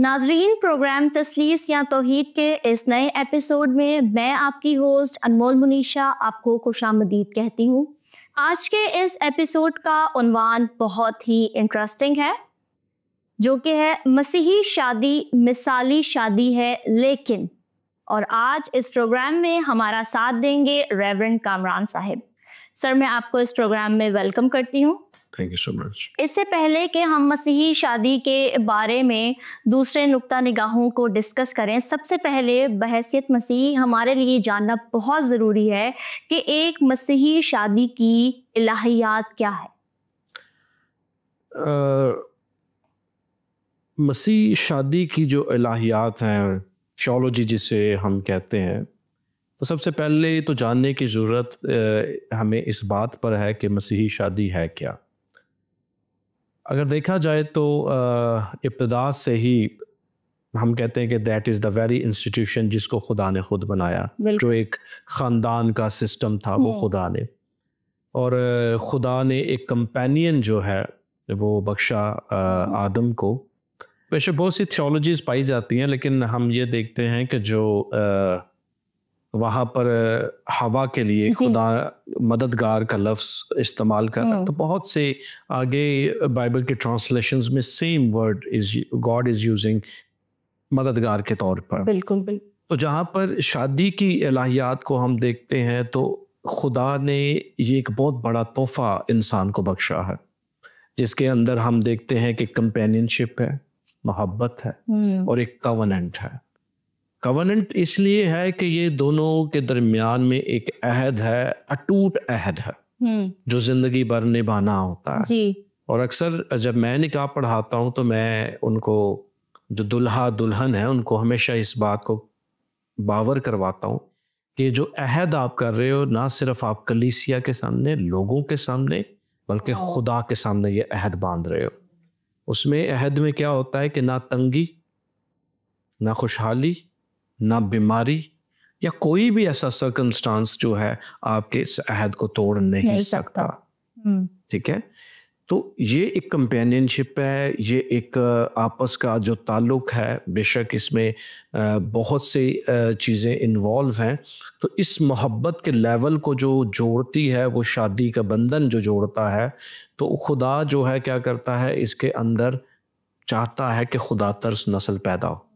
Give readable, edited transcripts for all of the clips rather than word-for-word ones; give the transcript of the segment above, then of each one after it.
ناظرین، پروگرام تثلیث یا توحید کے اس نئے ایپیسوڈ میں آپ کی ہوسٹ انمول منیشا آپ کو خوش آمدید کہتی ہوں۔ آج کے اس ایپیسوڈ کا عنوان بہت ہی انٹرسٹنگ ہے، جو کہ ہے مسیحی شادی مثالی شادی ہے لیکن۔ اور آج اس پروگرام میں ہمارا ساتھ دیں گے ریورنڈ کامران صاحب۔ سر، میں آپ کو اس پروگرام میں ویلکم کرتی ہوں۔ تھینک یو سو مچ۔ اس سے پہلے کہ ہم مسیحی شادی کے بارے میں دوسرے نقطہ نگاہوں کو ڈسکس کریں، سب سے پہلے بحیثیت مسیحی ہمارے لیے جاننا بہت ضروری ہے کہ ایک مسیحی شادی کی الہیات کیا ہے؟ مسیح شادی کی جو الہیات ہیں، تھیولوجی جسے ہم کہتے ہیں، تو سب سے پہلے تو جاننے کی ضرورت ہمیں اس بات پر ہے کہ مسیحی شادی ہے کیا۔ اگر دیکھا جائے تو ابتدا سے ہی ہم کہتے ہیں کہ that is the very institution جس کو خدا نے خود بنایا، جو ایک خاندان کا سسٹم تھا وہ خدا نے، اور خدا نے ایک کمپینین جو ہے وہ بخشا آدم کو۔ ویسے بہت سی تھیولوجیز پائی جاتی ہیں، لیکن ہم یہ دیکھتے ہیں کہ جو وہاں پر ہوا کے لیے خدا مددگار کا لفظ استعمال کر رہا ہے، تو بہت سے آگے بائبل کے ٹرانسلیشنز میں same word God is using مددگار کے طور پر۔ بالکل۔ تو جہاں پر شادی کی الہیات کو ہم دیکھتے ہیں تو خدا نے یہ ایک بہت بڑا تحفہ انسان کو بخشا ہے، جس کے اندر ہم دیکھتے ہیں کہ کمپینین شپ ہے، محبت ہے، اور ایک کووننٹ ہے۔ کووننٹ اس لیے ہے کہ یہ دونوں کے درمیان میں ایک عہد ہے، اٹوٹ عہد ہے، جو زندگی بھر نبھانا ہوتا ہے۔ اور اکثر جب میں نکاح پڑھاتا ہوں تو میں ان کو، جو دلہا دلہن ہے، ان کو ہمیشہ اس بات کو باور کرواتا ہوں کہ جو عہد آپ کر رہے ہو، نہ صرف آپ کلیسیا کے سامنے، لوگوں کے سامنے، بلکہ خدا کے سامنے یہ عہد باندھ رہے ہو۔ اس میں عہد میں کیا ہوتا ہے کہ نہ تنگی، نہ خوشحالی، نہ بیماری، یا کوئی بھی ایسا سرکمسٹانس جو ہے آپ کے اس عہد کو توڑ نہیں سکتا۔ ٹھیک ہے؟ تو یہ ایک کمپینین شپ ہے، یہ ایک آپس کا جو تعلق ہے، بے شک اس میں بہت سی چیزیں انوالو ہیں۔ تو اس محبت کے لیول کو جو جوڑتی ہے، وہ شادی کا بندھن جو جوڑتا ہے، تو خدا جو ہے کیا کرتا ہے، اس کے اندر چاہتا ہے کہ خدا ترس نسل پیدا ہو۔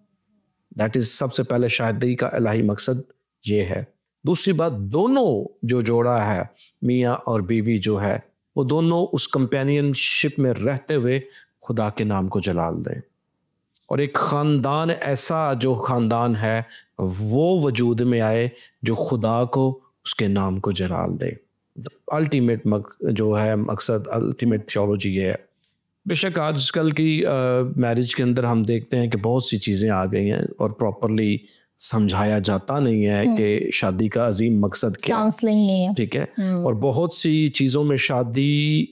دیٹ از سب سے پہلے شادی کا الہی مقصد یہ ہے۔ دوسری بات، دونوں جو جوڑا ہے، میاں اور بیوی جو ہے، وہ دونوں اس کمپینین شپ میں رہتے ہوئے خدا کے نام کو جلال دیں، اور ایک خاندان ایسا جو خاندان ہے وہ وجود میں آئے جو خدا کو، اس کے نام کو جلال دے۔ الٹیمیٹ جو ہے مقصد، الٹیمیٹ تھیولوجی یہ ہے۔ بے شک آج کل کی میرج کے اندر ہم دیکھتے ہیں کہ بہت سی چیزیں آ گئی ہیں اور پراپرلی سمجھایا جاتا نہیں ہے کہ شادی کا عظیم مقصد کیا ہے۔ ٹھیک ہے؟ اور بہت سی چیزوں میں شادی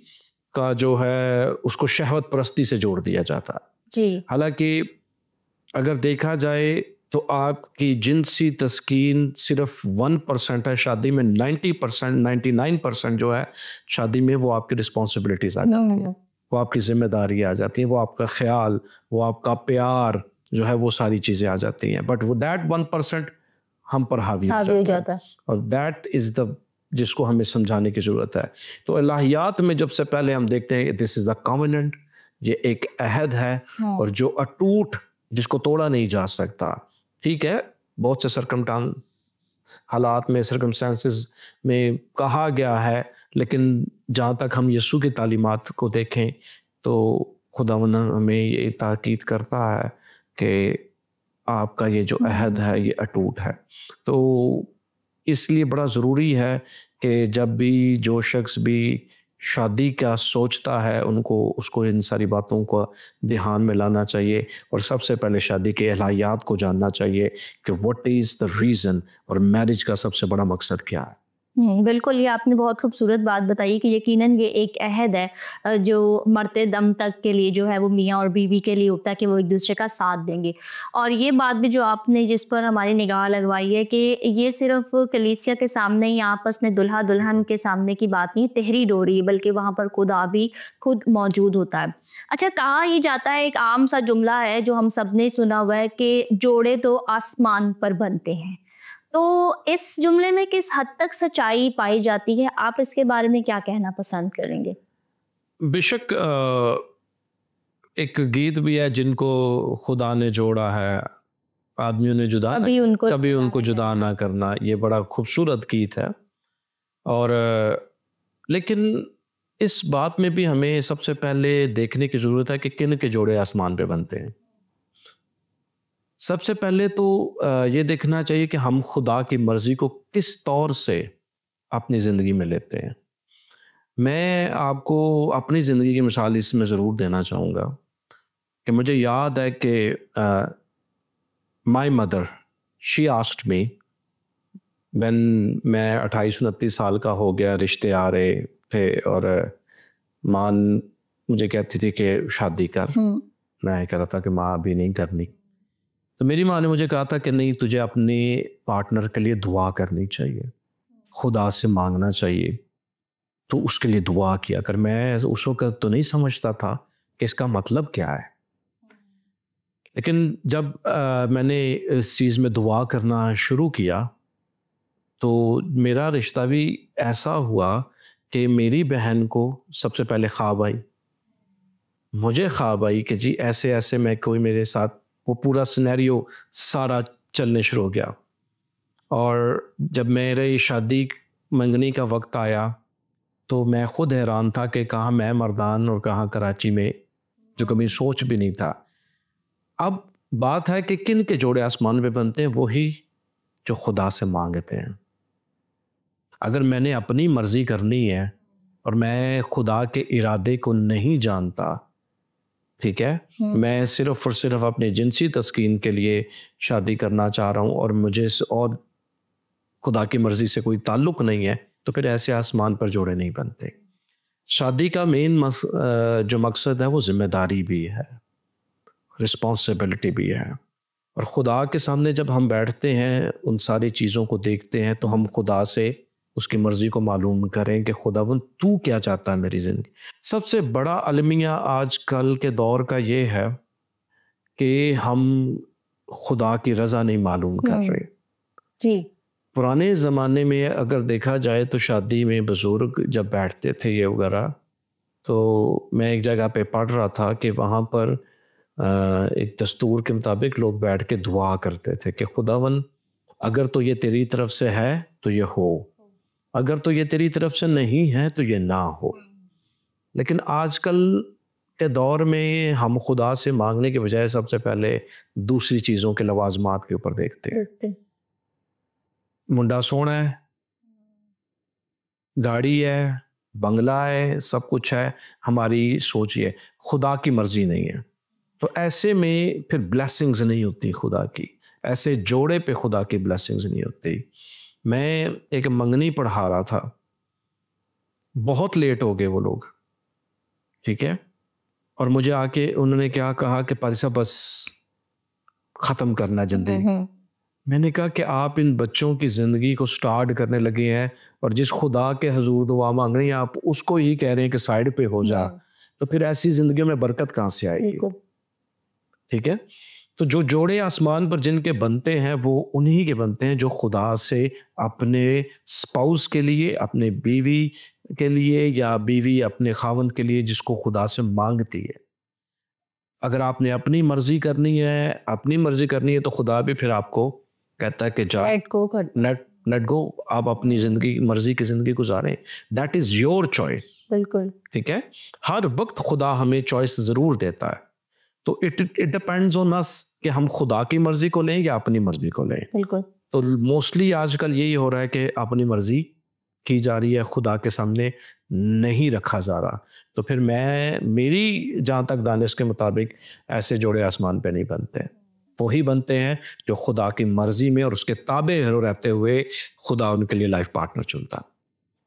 کا جو ہے اس کو شہوت پرستی سے جوڑ دیا جاتا ہے۔ حالانکہ اگر دیکھا جائے تو آپ کی جنسی تسکین صرف 1% ہے شادی میں، 90%، 99% جو ہے شادی میں وہ آپ کی رسپانسبلٹیز آ جاتی ہیں، وہ آپ کی ذمہ داری آ جاتی ہیں، وہ آپ کا خیال، وہ آپ کا پیار جو ہے، وہ ساری چیزیں آ جاتی ہیں۔ بٹ وہ دیٹ 1% ہم پر حاوی ہو جاتا ہے، اور دیٹ از دا جس کو ہمیں سمجھانے کی ضرورت ہے۔ تو الہیات میں جب سے پہلے ہم دیکھتے ہیں دس از اے کووننٹ، یہ ایک عہد ہے، اور جو اٹوٹ، جس کو توڑا نہیں جا سکتا۔ ٹھیک ہے، بہت سے حالات میں، سرکمسٹانسز میں کہا گیا ہے، لیکن جہاں تک ہم یسوع کی تعلیمات کو دیکھیں تو خداوند ہمیں یہ تاکید کرتا ہے کہ آپ کا یہ جو عہد ہے یہ اٹوٹ ہے۔ تو اس لیے بڑا ضروری ہے کہ جب بھی جو شخص بھی شادی کا سوچتا ہے، اس کو ان ساری باتوں کو دھیان میں لانا چاہیے، اور سب سے پہلے شادی کے الہیات کو جاننا چاہیے کہ what is the reason، اور میرج کا سب سے بڑا مقصد کیا ہے۔ بالکل، یہ آپ نے بہت خوبصورت بات بتائی کہ یقیناً یہ ایک عہد ہے جو مرتے دم تک کے لیے جو ہے وہ میاں اور بیوی کے لیے ہوتا ہے کہ وہ ایک دوسرے کا ساتھ دیں گے. اور یہ بات بھی جو آپ نے جس پر ہماری نگاہ لگوائی ہے کہ یہ صرف کلیسیا کے سامنے یا آپس میں دلہا دلہن کے سامنے کی بات نہیں تحریر ہو رہی ہے، بلکہ وہاں پر خدا بھی خود موجود ہوتا ہے. اچھا، کہا یہ جاتا ہے، ایک عام سا جملہ ہے جو ہم سب نے سنا ہوا ہے کہ جوڑے تو آسمان پر بنتے ہیں. تو اس جملے میں کس حد تک سچائی پائی جاتی ہے؟ آپ اس کے بارے میں کیا کہنا پسند کریں گے؟ بے شک ایک گیت بھی ہے، جن کو خدا نے جوڑا ہے آدمیوں نے جدا کبھی ان کو جدا نہ کرنا. یہ بڑا خوبصورت گیت ہے. اور لیکن اس بات میں بھی ہمیں سب سے پہلے دیکھنے کی ضرورت ہے کہ کن کے جوڑے آسمان پہ بنتے ہیں. سب سے پہلے تو یہ دیکھنا چاہیے کہ ہم خدا کی مرضی کو کس طور سے اپنی زندگی میں لیتے ہیں. میں آپ کو اپنی زندگی کی مثال اس میں ضرور دینا چاہوں گا کہ مجھے یاد ہے کہ my mother she asked me when میں 28-29 سال کا ہو گیا، رشتے آ رہے تھے اور ماں مجھے کہتی تھی کہ شادی کر. میں کہتا تھا کہ ماں ابھی نہیں کرنی. تو میری ماں نے مجھے کہا تھا کہ نہیں، تجھے اپنے پارٹنر کے لیے دعا کرنی چاہیے، خدا سے مانگنا چاہیے، تو اس کے لیے دعا کیا کر. میں اس وقت تو نہیں سمجھتا تھا کہ اس کا مطلب کیا ہے، لیکن جب میں نے اس چیز میں دعا کرنا شروع کیا تو میرا رشتہ بھی ایسا ہوا کہ میری بہن کو سب سے پہلے خواب آئی، مجھے خواب آئی کہ جی ایسے ایسے میں کوئی میرے ساتھ، وہ پورا سینیریو سارا چلنے شروع ہو گیا. اور جب میرے شادی منگنی کا وقت آیا تو میں خود حیران تھا کہ کہاں میں مردان اور کہاں کراچی میں، جو کبھی سوچ بھی نہیں تھا. اب بات ہے کہ کن کے جوڑے آسمان پہ بنتے ہیں؟ وہی جو خدا سے مانگتے ہیں. اگر میں نے اپنی مرضی کرنی ہے اور میں خدا کے ارادے کو نہیں جانتا، ٹھیک ہے، میں صرف اور صرف اپنے جنسی تسکین کے لیے شادی کرنا چاہ رہا ہوں اور مجھے اور خدا کی مرضی سے کوئی تعلق نہیں ہے، تو پھر ایسے آسمان پر جوڑے نہیں بنتے. شادی کا مین جو مقصد ہے وہ ذمہ داری بھی ہے، رسپانسبلٹی بھی ہے. اور خدا کے سامنے جب ہم بیٹھتے ہیں، ان ساری چیزوں کو دیکھتے ہیں، تو ہم خدا سے اس کی مرضی کو معلوم کریں کہ خداوند تو کیا چاہتا ہے میری زندگی. سب سے بڑا المیہ آج کل کے دور کا یہ ہے کہ ہم خدا کی رضا نہیں معلوم کر رہے. جی، پرانے زمانے میں اگر دیکھا جائے تو شادی میں بزرگ جب بیٹھتے تھے یہ وغیرہ، تو میں ایک جگہ پہ پڑھ رہا تھا کہ وہاں پر ایک دستور کے مطابق لوگ بیٹھ کے دعا کرتے تھے کہ خداوند اگر تو یہ تیری طرف سے ہے تو یہ ہو، اگر تو یہ تیری طرف سے نہیں ہے تو یہ نہ ہو. لیکن آج کل کے دور میں ہم خدا سے مانگنے کے بجائے سب سے پہلے دوسری چیزوں کے لوازمات کے اوپر دیکھتے ہیں. منڈا سونا ہے، گاڑی ہے، بنگلہ ہے، سب کچھ ہے، ہماری سوچ یہ خدا کی مرضی نہیں ہے. تو ایسے میں پھر بلیسنگز نہیں ہوتی خدا کی، ایسے جوڑے پہ خدا کی بلیسنگز نہیں ہوتی. میں ایک منگنی پڑھا رہا تھا، بہت لیٹ ہو گئے وہ لوگ، ٹھیک ہے، اور مجھے آ کے انہوں نے کیا کہا کہ پادری صاحب بس ختم کرنا جلدی. میں نے کہا کہ آپ ان بچوں کی زندگی کو سٹارٹ کرنے لگے ہیں اور جس خدا کے حضور دعا مانگ رہے ہیں آپ اس کو ہی کہہ رہے ہیں کہ سائڈ پہ ہو جا، تو پھر ایسی زندگیوں میں برکت کہاں سے آئے گی؟ ٹھیک ہے. تو جو جوڑے آسمان پر جن کے بنتے ہیں وہ انہی کے بنتے ہیں جو خدا سے اپنے سپاؤس کے لیے، اپنے بیوی کے لیے، یا بیوی اپنے خاوند کے لیے جس کو خدا سے مانگتی ہے. اگر آپ نے اپنی مرضی کرنی ہے تو خدا بھی پھر آپ کو کہتا ہے کہ جا لیٹ گو، آپ اپنی زندگی مرضی کی زندگی گزاریں. That is your choice. بالکل ٹھیک ہے. ہر وقت خدا ہمیں چوائس ضرور دیتا ہے، تو اٹ ڈپینڈز آن اس کہ ہم خدا کی مرضی کو لیں یا اپنی مرضی کو لیں. بالکل. تو موسٹلی آج کل یہی ہو رہا ہے کہ اپنی مرضی کی جا رہی ہے، خدا کے سامنے نہیں رکھا جا رہا. تو پھر میری جہاں تک دانش کے مطابق ایسے جوڑے آسمان پہ نہیں بنتے. وہی بنتے ہیں جو خدا کی مرضی میں اور اس کے تابع رہتے ہوئے خدا ان کے لیے لائف پارٹنر چنتا ہے۔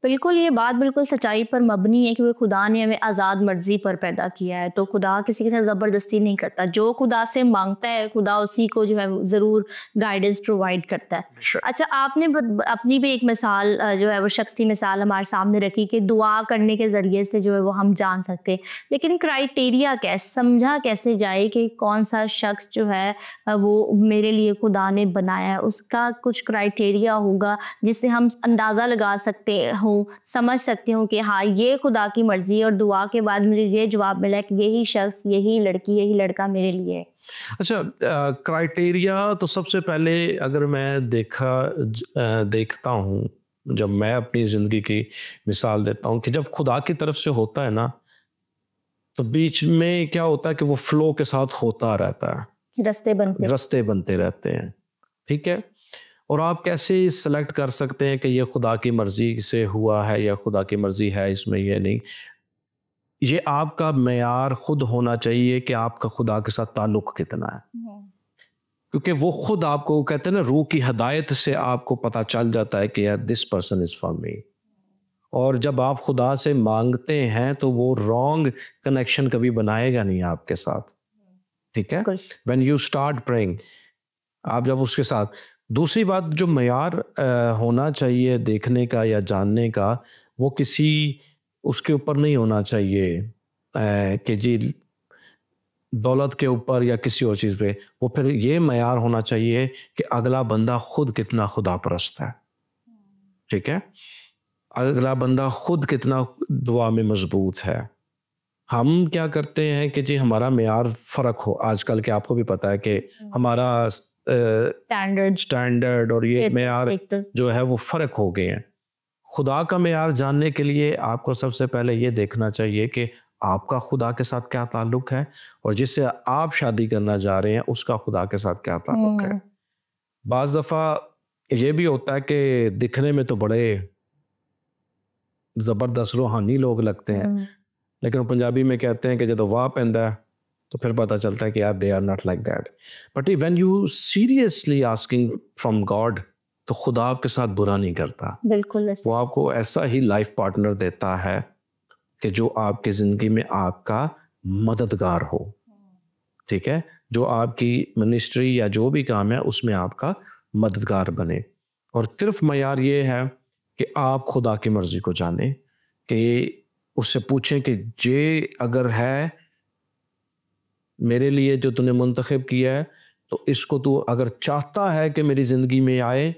بالکل، یہ بات بالکل سچائی پر مبنی ہے کہ وہ خدا نے ہمیں آزاد مرضی پر پیدا کیا ہے، تو خدا کسی کے ساتھ زبردستی نہیں کرتا، جو خدا سے مانگتا ہے خدا اسی کو جو ہے ضرور گائیڈنس پرووائڈ کرتا ہے۔ اچھا، آپ نے اپنی بھی ایک مثال جو ہے وہ شخصی مثال ہمارے سامنے رکھی کہ دعا کرنے کے ذریعے سے جو ہے وہ ہم جان سکتے ہیں، لیکن کرائیٹیریا کیسے سمجھا کیسے جائے کہ کون سا شخص جو ہے وہ میرے لیے خدا نے بنایا ہے؟ اس کا کچھ کرائیٹیریا ہوگا جس سے ہم اندازہ لگا سکتے ہوں، سمجھ سکتی ہوں کہ ہاں یہ خدا کی مرضی ہے، اور دعا کے بعد مجھے یہ جواب ملا کہ یہی شخص، یہی لڑکی، یہی لڑکا میرے لیے ہے۔ اچھا، کرائیٹیریا تو سب سے پہلے اگر میں دیکھتا ہوں، جب میں اپنی زندگی کی مثال دیتا ہوں کہ جب خدا کی طرف سے ہوتا ہے نا تو بیچ میں کیا ہوتا ہے کہ وہ فلو کے ساتھ ہوتا رہتا ہے، رستے بنتے رہتے ہیں، ٹھیک ہے؟ اور آپ کیسے سلیکٹ کر سکتے ہیں کہ یہ خدا کی مرضی سے ہوا ہے یا خدا کی مرضی ہے اس میں؟ یہ نہیں، یہ آپ کا معیار خود ہونا چاہیے کہ آپ کا خدا کے ساتھ تعلق کتنا ہے، کیونکہ وہ خود آپ کو کہتے ہیں نا، روح کی ہدایت سے آپ کو پتہ چل جاتا ہے کہ یار this person is for me. اور جب آپ خدا سے مانگتے ہیں تو وہ رانگ کنیکشن کبھی بنائے گا نہیں آپ کے ساتھ، ٹھیک ہے؟ when you start praying، آپ جب اس کے ساتھ، دوسری بات جو معیار ہونا چاہیے دیکھنے کا یا جاننے کا، وہ کسی اس کے اوپر نہیں ہونا چاہیے کہ جی دولت کے اوپر یا کسی اور چیز پہ، وہ پھر یہ معیار ہونا چاہیے کہ اگلا بندہ خود کتنا خدا پرست ہے، ٹھیک ہے؟ اگلا بندہ خود کتنا دعا میں مضبوط ہے۔ ہم کیا کرتے ہیں کہ جی ہمارا معیار فرق ہو، آج کل کے آپ کو بھی پتہ ہے کہ ہمارا سٹینڈرڈ اور یہ معیار جو ہے وہ فرق ہو گئے ہیں۔ خدا کا معیار جاننے کے لیے آپ کو سب سے پہلے یہ دیکھنا چاہیے کہ آپ کا خدا کے ساتھ کیا تعلق ہے، اور جس سے آپ شادی کرنا جا رہے ہیں اس کا خدا کے ساتھ کیا تعلق ہے۔ بعض دفعہ یہ بھی ہوتا ہے کہ دکھنے میں تو بڑے زبردست روحانی لوگ لگتے ہیں، لیکن پنجابی میں کہتے ہیں کہ جب واہ پیندا ہے تو پھر پتہ چلتا ہے کہ یار they are not like that. But when you seriously asking from God, تو خدا آپ کے ساتھ برا نہیں کرتا، بالکل وہ آپ کو ایسا ہی لائف پارٹنر دیتا ہے کہ جو آپ کی زندگی میں آپ کا مددگار ہو، ٹھیک ہے؟ جو آپ کی منسٹری یا جو بھی کام ہے اس میں آپ کا مددگار بنے۔ اور صرف معیار یہ ہے کہ آپ خدا کی مرضی کو جانیں، کہ اس سے پوچھیں کہ یہ اگر ہے میرے لیے جو تو نے منتخب کیا ہے، تو اس کو تو اگر چاہتا ہے کہ میری زندگی میں آئے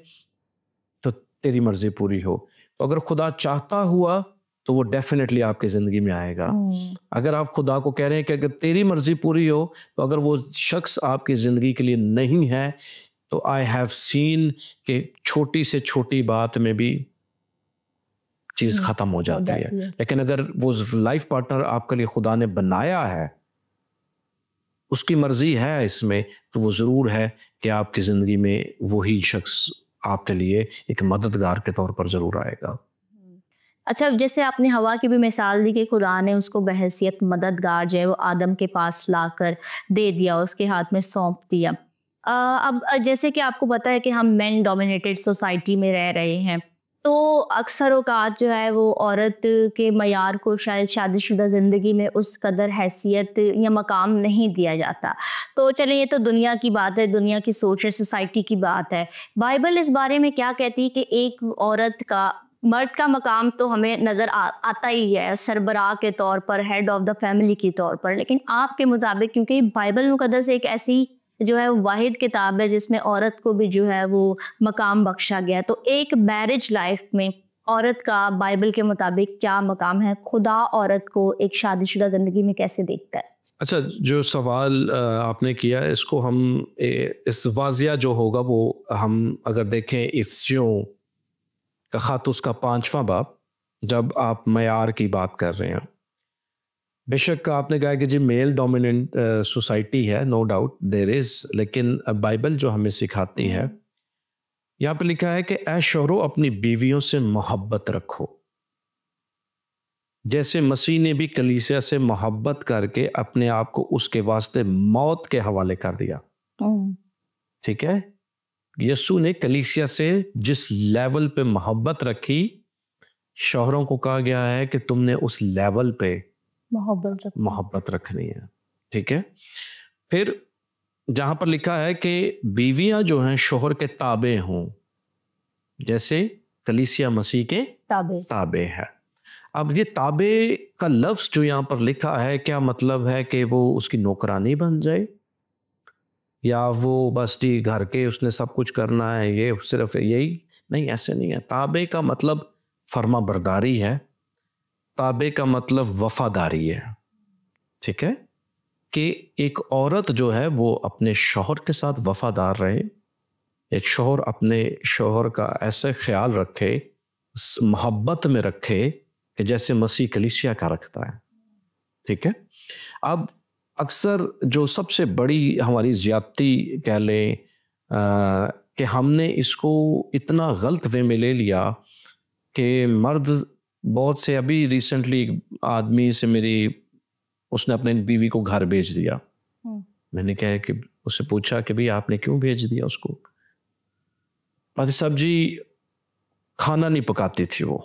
تو تیری مرضی پوری ہو۔ تو اگر خدا چاہتا ہوا تو وہ ڈیفینیٹلی آپ کی زندگی میں آئے گا۔ اگر آپ خدا کو کہہ رہے ہیں کہ اگر تیری مرضی پوری ہو، تو اگر وہ شخص آپ کی زندگی کے لیے نہیں ہے تو آئی ہیو سین کہ چھوٹی سے چھوٹی بات میں بھی چیز ختم ہو جاتی ہے۔ لیکن اگر وہ لائف پارٹنر آپ کے لیے خدا نے بنایا ہے، اس کی مرضی ہے اس میں، تو وہ ضرور ہے کہ آپ کی زندگی میں وہی شخص آپ کے لیے ایک مددگار کے طور پر ضرور آئے گا۔ اچھا، جیسے آپ نے ہوا کی بھی مثال دی کہ خدا نے اس کو بحیثیت مددگار جو ہے وہ آدم کے پاس لا کر دے دیا، اس کے ہاتھ میں سونپ دیا۔ اب جیسے کہ آپ کو پتہ ہے کہ ہم مین ڈومینیٹڈ سوسائٹی میں رہ رہے ہیں، تو اکثر اوقات جو ہے وہ عورت کے معیار کو شاید شادی شدہ زندگی میں اس قدر حیثیت یا مقام نہیں دیا جاتا۔ تو چلیں یہ تو دنیا کی بات ہے، دنیا کی سوچ ہے، سوسائٹی کی بات ہے۔ بائبل اس بارے میں کیا کہتی ہے کہ ایک عورت کا، مرد کا مقام تو ہمیں نظر آتا ہی ہے سربراہ کے طور پر، ہیڈ آف دا فیملی کے طور پر، لیکن آپ کے مطابق، کیونکہ بائبل مقدس ایک ایسی جو ہے واحد کتاب ہے جس میں عورت کو بھی جو ہے وہ مقام بخشا گیا، تو ایک میرج لائف میں عورت کا بائبل کے مطابق کیا مقام ہے؟ خدا عورت کو ایک شادی شدہ زندگی میں کیسے دیکھتا ہے؟ اچھا، جو سوال آپ نے کیا اس کو ہم اس واضح جو ہوگا وہ ہم اگر دیکھیں افسیوں کا خط اس کا 5واں باب، جب آپ معیار کی بات کر رہے ہیں، بے شک آپ نے کہا کہ جی میل ڈومیننٹ سوسائٹی ہے، نو ڈاؤٹ دیر از، لیکن بائبل جو ہمیں سکھاتی ہے، یہاں پہ لکھا ہے کہ اے شوہرو اپنی بیویوں سے محبت رکھو، جیسے مسیح نے بھی کلیسیا سے محبت کر کے اپنے آپ کو اس کے واسطے موت کے حوالے کر دیا۔ ٹھیک ہے, یسوع نے کلیسیا سے جس لیول پہ محبت رکھی, شوہروں کو کہا گیا ہے کہ تم نے اس لیول پہ محبت رکھنی ہے. ٹھیک ہے, پھر جہاں پر لکھا ہے کہ بیویاں جو ہیں شوہر کے تابع ہوں, جیسے کلیسیا مسیح کے تابع ہے. اب یہ تابع کا لفظ جو یہاں پر لکھا ہے, کیا مطلب ہے کہ وہ اس کی نوکرانی بن جائے, یا وہ بس جی گھر کے اس نے سب کچھ کرنا ہے, یہ صرف یہی نہیں, ایسے نہیں ہے. تابع کا مطلب فرما برداری ہے, تابع کا مطلب وفاداری ہے. ٹھیک ہے, کہ ایک عورت جو ہے وہ اپنے شوہر کے ساتھ وفادار رہے, ایک شوہر اپنے شوہر کا ایسے خیال رکھے, محبت میں رکھے کہ جیسے مسیح کلیسیا کا رکھتا ہے. ٹھیک ہے, اب اکثر جو سب سے بڑی ہماری زیادتی کہہ لیں کہ ہم نے اس کو اتنا غلط وے میں لے لیا کہ مرد بہت سے, ابھی ریسنٹلی آدمی سے میری, اس نے اپنے بیوی کو گھر بھیج دیا. میں نے کہا کہ اس سے پوچھا کہ بھئی آپ نے کیوں بھیج دیا اس کو؟ پتہ صاحب جی کھانا نہیں پکاتی تھی وہ.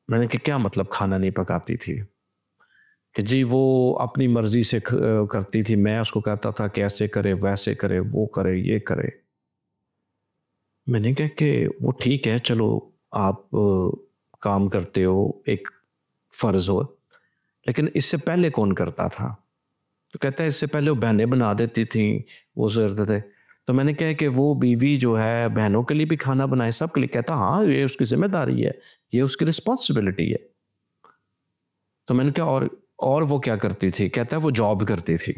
میں نے کہا کیا مطلب کھانا نہیں پکاتی تھی؟ کہ جی وہ اپنی مرضی سے کرتی تھی, میں اس کو کہتا تھا کہ ایسے کرے, ویسے کرے, وہ کرے, یہ کرے. میں نے کہا کہ وہ ٹھیک ہے, چلو آپ کام کرتے ہو, ایک فرض ہو, لیکن اس سے پہلے کون کرتا تھا؟ تو کہتا ہے اس سے پہلے وہ بہنیں بنا دیتی تھیں, وہ کرتے تھے. تو میں نے کہا کہ وہ بیوی جو ہے بہنوں کے لیے بھی کھانا بنائے, سب کے لیے. کہتا ہاں یہ اس کی ذمہ داری ہے, یہ اس کی رسپانسبلٹی ہے. تو میں نے کہا اور وہ کیا کرتی تھی؟ کہتا ہے وہ جاب کرتی تھی.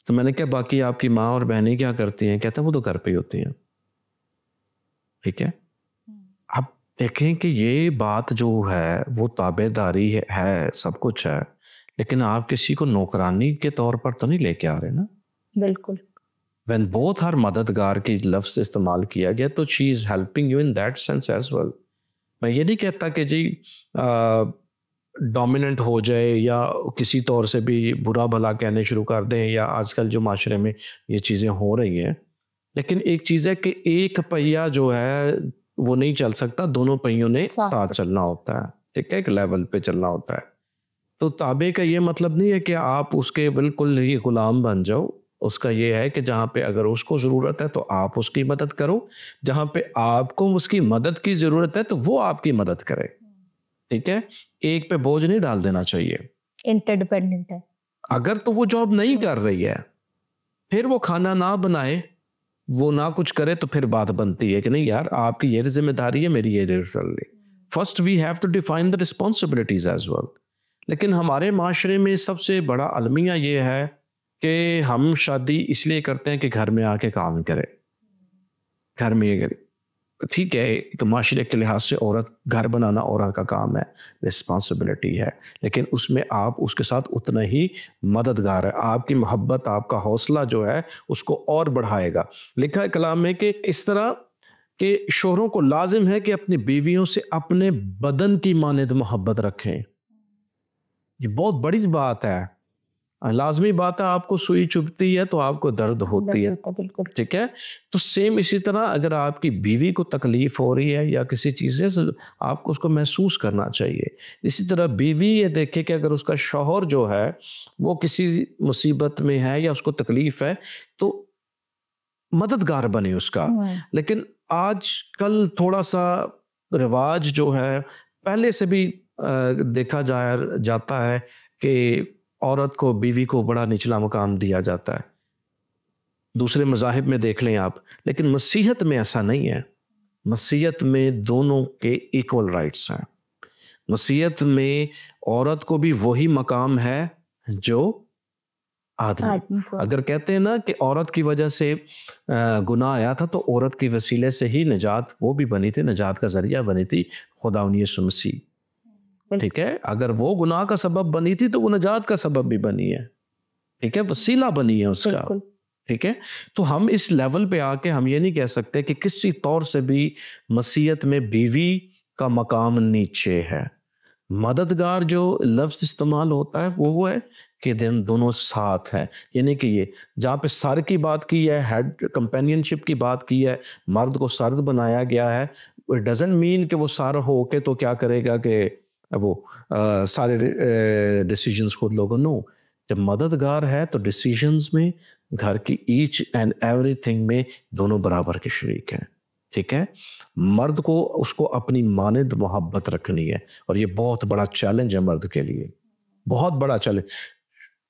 تو میں نے کہا باقی آپ کی ماں اور بہنیں کیا کرتی ہیں؟ کہتا ہے وہ تو گھر پہ ہی ہوتی ہیں. ٹھیک ہے, اب دیکھیں کہ یہ بات جو ہے وہ تابع داری ہے, سب کچھ ہے, لیکن آپ کسی کو نوکرانی کے طور پر تو نہیں لے کے آ رہے نا. بالکل. when both ہر مددگار کی لفظ استعمال کیا گیا تو she is helping you in that sense as well. میں یہ نہیں کہتا کہ جی ڈومیننٹ ہو جائے یا کسی طور سے بھی برا بھلا کہنے شروع کر دیں, یا آج کل جو معاشرے میں یہ چیزیں ہو رہی ہیں. لیکن ایک چیز ہے کہ ایک پہیا جو ہے وہ نہیں چل سکتا, دونوں پہیوں نے ساتھ چلنا ہوتا ہے. ٹھیک ہے, ایک لیول پہ چلنا ہوتا ہے. تو تابع کا یہ مطلب نہیں ہے کہ آپ اس کے بالکل ہی غلام بن جاؤ. اس کا یہ ہے کہ جہاں پہ اگر اس کو ضرورت ہے تو آپ اس کی مدد کرو, جہاں پہ آپ کو اس کی مدد کی ضرورت ہے تو وہ آپ کی مدد کرے. ٹھیک ہے, ایک پہ بوجھ نہیں ڈال دینا چاہیے. انٹرڈیپینڈنٹ ہے. اگر تو وہ جاب نہیں کر رہی ہے, پھر وہ کھانا نہ بنائے, وہ نہ کچھ کرے, تو پھر بات بنتی ہے کہ نہیں یار آپ کی یہ ذمہ داری ہے, میری یہ ذمہ. First we have to define the responsibilities as well. لیکن ہمارے معاشرے میں سب سے بڑا المیہ یہ ہے کہ ہم شادی اس لیے کرتے ہیں کہ گھر میں آ کے کام کرے, گھر میں یہ کرے. ٹھیک ہے, ایک معاشرے کے لحاظ سے عورت گھر بنانا عورت کا کام ہے, رسپانسبلٹی ہے, لیکن اس میں آپ اس کے ساتھ اتنا ہی مددگار ہے. آپ کی محبت, آپ کا حوصلہ جو ہے اس کو اور بڑھائے گا. لکھا ہے کلام میں کہ اس طرح کہ شوہروں کو لازم ہے کہ اپنی بیویوں سے اپنے بدن کی مانند محبت رکھیں. یہ بہت بڑی بات ہے, لازمی بات ہے. آپ کو سوئی چبھتی ہے تو آپ کو درد ہوتی ہے. ٹھیک ہے, تو سیم اسی طرح اگر آپ کی بیوی کو تکلیف ہو رہی ہے یا کسی چیز سے, آپ کو اس کو محسوس کرنا چاہیے. اسی طرح بیوی یہ دیکھے کہ اگر اس کا شوہر جو ہے وہ کسی مصیبت میں ہے یا اس کو تکلیف ہے تو مددگار بنے اس کا. لیکن آج کل تھوڑا سا رواج جو ہے پہلے سے بھی دیکھا جاتا ہے کہ عورت کو, بیوی کو بڑا نچلا مقام دیا جاتا ہے. دوسرے مذاہب میں دیکھ لیں آپ, لیکن مسیحیت میں ایسا نہیں ہے. مسیحیت میں دونوں کے ایکول رائٹس ہیں. مسیحیت میں عورت کو بھی وہی مقام ہے جو آدمی. اگر کہتے ہیں نا کہ عورت کی وجہ سے گناہ آیا تھا, تو عورت کی وسیلے سے ہی نجات وہ بھی بنی تھی, نجات کا ذریعہ بنی تھی خدا یسوع مسیح. ٹھیک ہے, اگر وہ گناہ کا سبب بنی تھی تو وہ نجات کا سبب بھی بنی ہے. ٹھیک ہے, وسیلہ بنی ہے اس کا. ٹھیک ہے, تو ہم اس لیول پہ آ کے ہم یہ نہیں کہہ سکتے کہ کسی طور سے بھی مسیحیت میں بیوی کا مقام نیچے ہے. مددگار جو لفظ استعمال ہوتا ہے وہ ہے کہ دونوں ساتھ ہیں، یعنی کہ یہ جہاں پہ سر کی بات کی ہے، ہیڈ کمپینین شپ کی بات کی ہے، مرد کو سرد بنایا گیا ہے، اٹ ڈزنٹ مین کہ وہ سر ہو کے تو کیا کرے گا کہ وہ سارے ڈیسیجنز خود لوگوں. نو، جب مددگار ہے تو ڈیسیجنز میں گھر کی ایچ اینڈ ایوری تھنگ میں دونوں برابر کے شریک ہیں. ٹھیک ہے، مرد کو اس کو اپنی مانند محبت رکھنی ہے، اور یہ بہت بڑا چیلنج ہے مرد کے لیے، بہت بڑا چیلنج.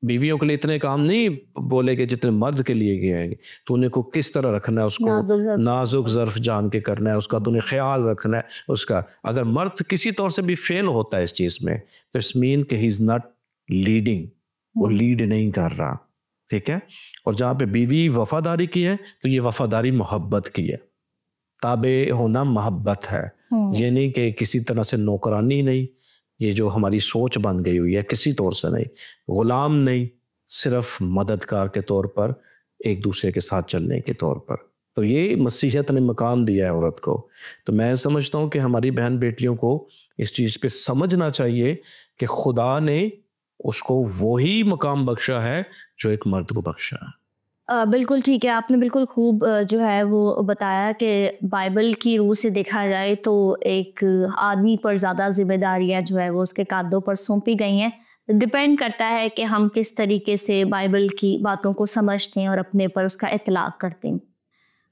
بیویوں کے لیے اتنے کام نہیں بولے گے جتنے مرد کے لیے گئے ہیں. تو انہیں کو کس طرح رکھنا ہے، اس کو نازک ظرف جان کے کرنا ہے، اس کا تو انہیں خیال رکھنا ہے اس کا. اگر مرد کسی طور سے بھی فیل ہوتا ہے اس چیز میں تو اٹس مین کہ ہی از ناٹ لیڈنگ، وہ لیڈ نہیں کر رہا. ٹھیک ہے، اور جہاں پہ بیوی وفاداری کی ہے تو یہ وفاداری محبت کی ہے، تابع ہونا محبت ہے. یہ نہیں کہ کسی طرح سے نوکرانی نہیں، یہ جو ہماری سوچ بن گئی ہوئی ہے کسی طور سے نہیں، غلام نہیں، صرف مددگار کے طور پر، ایک دوسرے کے ساتھ چلنے کے طور پر. تو یہ مسیحیت نے مقام دیا ہے عورت کو. تو میں سمجھتا ہوں کہ ہماری بہن بیٹیوں کو اس چیز پہ سمجھنا چاہیے کہ خدا نے اس کو وہی مقام بخشا ہے جو ایک مرد کو بخشا ہے. بالکل ٹھیک ہے، آپ نے بالکل خوب جو ہے وہ بتایا کہ بائبل کی روح سے دیکھا جائے تو ایک آدمی پر زیادہ ذمہ داریاں جو ہے وہ اس کے کاندھوں پر سونپی گئی ہیں. ڈپینڈ کرتا ہے کہ ہم کس طریقے سے بائبل کی باتوں کو سمجھتے ہیں اور اپنے پر اس کا اطلاق کرتے ہیں.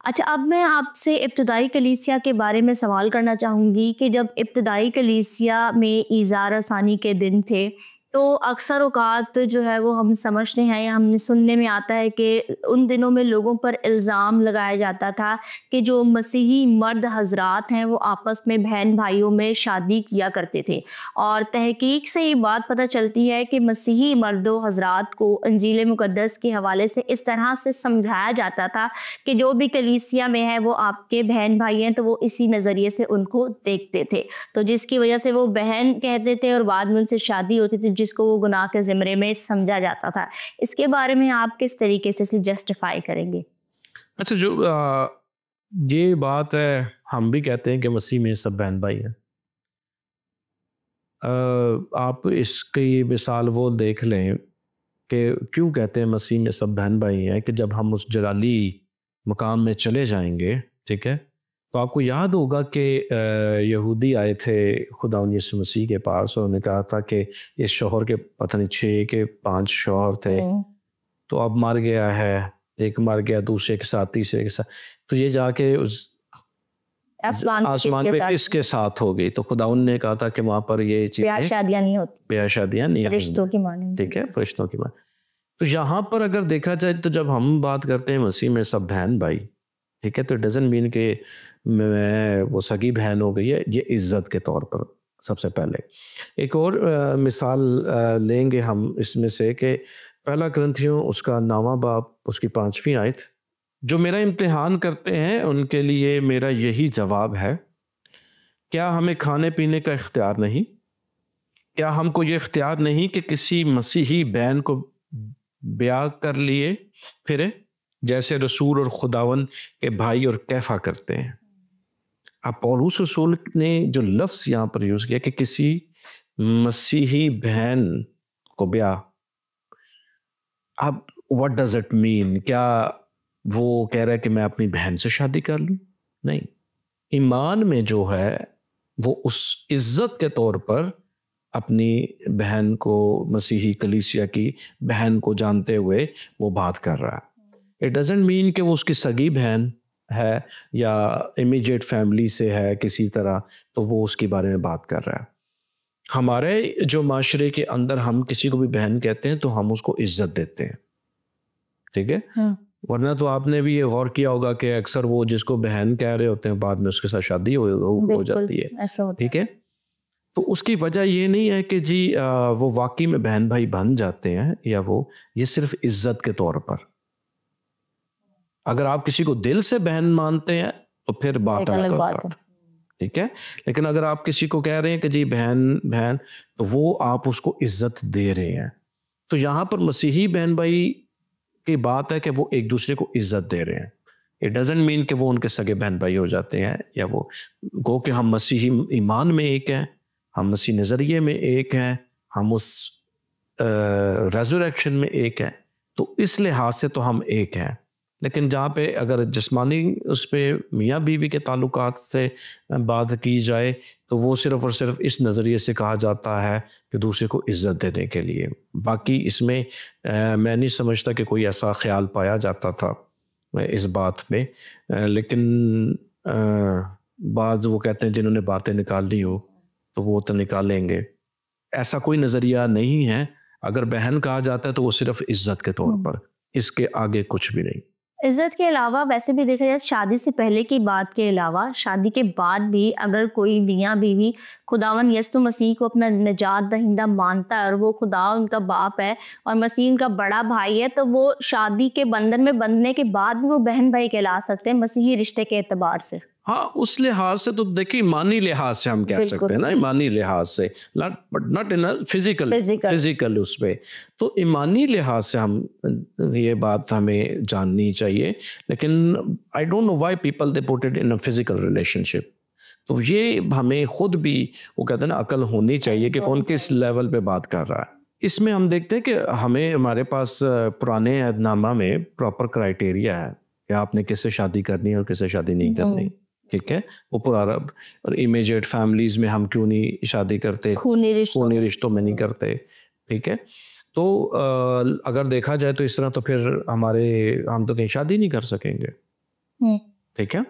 اچھا، اب میں آپ سے ابتدائی کلیسیا کے بارے میں سوال کرنا چاہوں گی کہ جب ابتدائی کلیسیا میں ایذار رسانی کے دن تھے تو اکثر اوقات جو ہے وہ ہم سمجھتے ہیں یا ہم نے سننے میں آتا ہے کہ ان دنوں میں لوگوں پر الزام لگایا جاتا تھا کہ جو مسیحی مرد حضرات ہیں وہ آپس میں بہن بھائیوں میں شادی کیا کرتے تھے. اور تحقیق سے یہ بات پتہ چلتی ہے کہ مسیحی مرد و حضرات کو انجیل مقدس کے حوالے سے اس طرح سے سمجھایا جاتا تھا کہ جو بھی کلیسیا میں ہے وہ آپ کے بہن بھائی ہیں، تو وہ اسی نظریے سے ان کو دیکھتے تھے، تو جس کی وجہ سے وہ بہن کہتے تھے اور بعد میں ان سے شادی ہوتی تھی جس کو وہ گناہ کے زمرے میں سمجھا جاتا تھا. اس کے بارے میں آپ کس طریقے سے اسے جسٹیفائی کریں گے؟ اچھا، جو یہ بات ہے، ہم بھی کہتے ہیں کہ مسیح میں سب بہن بھائی ہیں. آپ اس کی مثال وہ دیکھ لیں کہ کیوں کہتے ہیں مسیح میں سب بہن بھائی ہیں، کہ جب ہم اس جلالی مقام میں چلے جائیں گے، ٹھیک ہے، تو آپ کو یاد ہوگا کہ یہودی آئے تھے خداوند یسوع مسیح کے پاس اور انہوں نے کہا تھا کہ اس شوہر کے پتہ نہیں 6 کے 5 شوہر تھے، تو اب مر گیا ہے، ایک مر گیا، دوسرے کے ساتھ، تیسرے کے ساتھ، تو یہ جا کے اس آسمان پہ کس کے ساتھ ہو گئی. تو خداوند نے کہا تھا کہ وہاں پر یہ چیز بیاہ شادیاں نہیں ہوتی، بیاہ شادیاں نہیں، فرشتوں کی مانند. ٹھیک ہے، فرشتوں کی مانند. تو یہاں پر اگر دیکھا جائے تو جب ہم بات کرتے ہیں مسیح میں سب بہن بھائی، ٹھیک ہے، تو ڈزنٹ مین کہ میں وہ سگی بہن ہو گئی ہے، یہ عزت کے طور پر. سب سے پہلے ایک اور مثال لیں گے ہم اس میں سے کہ پہلا کرنتھیوں اس کا 9واں باب اس کی 5ویں آیت. جو میرا امتحان کرتے ہیں ان کے لیے میرا یہی جواب ہے، کیا ہمیں کھانے پینے کا اختیار نہیں؟ کیا ہم کو یہ اختیار نہیں کہ کسی مسیحی بہن کو بیاہ کر لیے پھرے، جیسے رسول اور خداوند کے بھائی اور کیفا کرتے ہیں. اب پولس رسول نے جو لفظ یہاں پر یوز کیا کہ کسی مسیحی بہن کو بیاہ، اب what does it mean؟ کیا وہ کہہ رہا ہے کہ میں اپنی بہن سے شادی کر لوں؟ نہیں، ایمان میں جو ہے وہ اس عزت کے طور پر اپنی بہن کو، مسیحی کلیسیا کی بہن کو جانتے ہوئے وہ بات کر رہا ہے. اٹ ڈزنٹ مین کہ وہ اس کی سگی بہن ہے یا امیجیٹ فیملی سے ہے کسی طرح تو وہ اس کے بارے میں بات کر رہا ہے. ہمارے جو معاشرے کے اندر ہم کسی کو بھی بہن کہتے ہیں تو ہم اس کو عزت دیتے ہیں، ٹھیک ہے. ورنہ تو آپ نے بھی یہ غور کیا ہوگا کہ اکثر وہ جس کو بہن کہہ رہے ہوتے ہیں بعد میں اس کے ساتھ شادی ہو جاتی ہے، ٹھیک ہے. تو اس کی وجہ یہ نہیں ہے کہ جی وہ واقعی میں بہن بھائی بن جاتے ہیں، یا وہ یہ صرف عزت کے طور پر. اگر آپ کسی کو دل سے بہن مانتے ہیں تو پھر بات الگ ہے، ٹھیک ہے. لیکن اگر آپ کسی کو کہہ رہے ہیں کہ جی بہن تو وہ آپ اس کو عزت دے رہے ہیں. تو یہاں پر مسیحی بہن بھائی کی بات ہے کہ وہ ایک دوسرے کو عزت دے رہے ہیں. اٹ ڈزنٹ مین کہ وہ ان کے سگے بہن بھائی ہو جاتے ہیں، یا وہ گو کہ ہم مسیحی ایمان میں ایک ہیں، ہم مسیح نظریے میں ایک ہیں, ہم اس ریزوریکشن میں ایک ہیں, تو اس لحاظ سے تو ہم ایک ہیں. لیکن جہاں پہ اگر جسمانی اس پہ میاں بیوی کے تعلقات سے بات کی جائے تو وہ صرف اور صرف اس نظریے سے کہا جاتا ہے کہ دوسرے کو عزت دینے کے لیے. باقی اس میں میں نہیں سمجھتا کہ کوئی ایسا خیال پایا جاتا تھا اس بات میں. لیکن بعض وہ کہتے ہیں جنہوں نے باتیں نکالنی ہو تو وہ تو نکالیں گے. ایسا کوئی نظریہ نہیں ہے. اگر بہن کہا جاتا ہے تو وہ صرف عزت کے طور پر, اس کے آگے کچھ بھی نہیں. عزت کے علاوہ ویسے بھی دیکھا جائے شادی سے پہلے کی بات کے علاوہ شادی کے بعد بھی اگر کوئی میاں بیوی خداوند یسوع مسیح کو اپنا نجات دہندہ مانتا ہے اور وہ خدا ان کا باپ ہے اور مسیح ان کا بڑا بھائی ہے, تو وہ شادی کے بندھن میں بندھنے کے بعد بھی وہ بہن بھائی کہلا سکتے ہیں مسیحی رشتے کے اعتبار سے. ہاں, اس لحاظ سے تو دیکھیں ایمانی لحاظ سے ہم کہہ سکتے ہیں نا, ایمانی لحاظ سے, ناٹ ان فزیکل اس پہ. تو ایمانی لحاظ سے ہم یہ بات ہمیں جاننی چاہیے. لیکن I don't know why people they put it in a physical relationship. تو یہ ہمیں خود بھی وہ کہتے ہیں نا عقل ہونی چاہیے کہ کون کس لیول پہ بات کر رہا ہے. اس میں ہم دیکھتے ہیں کہ ہمارے پاس پرانے عہد نامہ میں پراپر کرائٹیریا ہے کہ آپ نے کس سے شادی کرنی ہے اور کس سے شادی نہیں کرنی. ٹھیک ہے, وہ پرا اور امیجیٹ فیملیز میں ہم کیوں نہیں شادی کرتے, خونی رشتوں میں نہیں کرتے. ٹھیک ہے, تو اگر دیکھا جائے تو اس طرح تو پھر ہم تو کہیں شادی نہیں کر سکیں گے. ٹھیک ہے,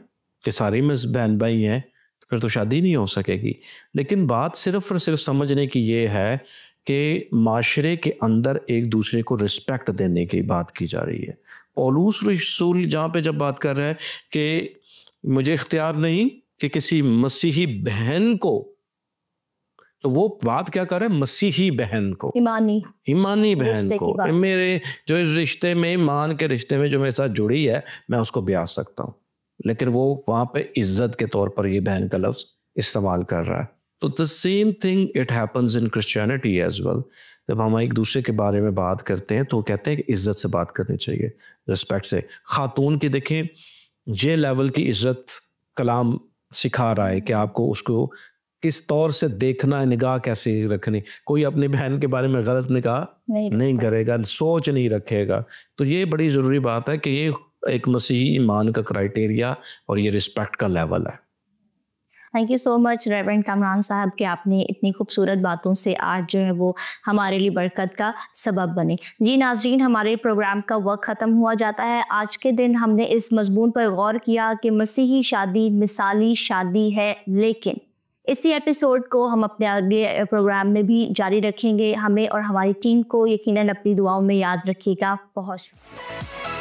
کہ ساری میں بہن بھائی ہیں تو پھر تو شادی نہیں ہو سکے گی. لیکن بات صرف اور صرف سمجھنے کی یہ ہے کہ معاشرے کے اندر ایک دوسرے کو رسپیکٹ دینے کی بات کی جا رہی ہے. پولس رسول جہاں پہ جب بات کر رہا ہے کہ مجھے اختیار نہیں کہ کسی مسیحی بہن کو, تو وہ بات کیا کر رہے ہیں, مسیحی بہن کو, ایمانی بہن کو, میرے جو رشتے میں ایمان کے رشتے میں جو میرے ساتھ جڑی ہے میں اس کو بیاہ سکتا ہوں. لیکن وہ وہاں پہ عزت کے طور پر یہ بہن کا لفظ استعمال کر رہا ہے. تو the same thing it happens in Christianity as well. جب ہم ایک دوسرے کے بارے میں بات کرتے ہیں تو کہتے ہیں کہ عزت سے بات کرنی چاہیے, رسپیکٹ سے. خاتون کی دیکھیں یہ لیول کی عزت کلام سکھا رہا ہے کہ آپ کو اس کو کس طور سے دیکھنا ہے, نگاہ کیسے رکھنی. کوئی اپنی بہن کے بارے میں غلط نگاہ نہیں کرے گا, سوچ نہیں رکھے گا. تو یہ بڑی ضروری بات ہے کہ یہ ایک مسیحی ایمان کا کرائٹیریا اور یہ رسپیکٹ کا لیول ہے. Thank you so much reverend Kamran صاحب کہ آپ نے اتنی خوبصورت باتوں سے آج جو ہے وہ ہمارے لیے برکت کا سبب بنے. جی ناظرین, ہمارے پروگرام کا وقت ختم ہوا جاتا ہے. آج کے دن ہم نے اس مضمون پر غور کیا کہ مسیحی شادی مثالی شادی ہے, لیکن اسی ایپیسوڈ کو ہم اپنے اگلے پروگرام میں بھی جاری رکھیں گے. ہمیں اور ہماری ٹیم کو یقیناً اپنی دعاؤں میں یاد رکھیے گا. بہت شکریہ.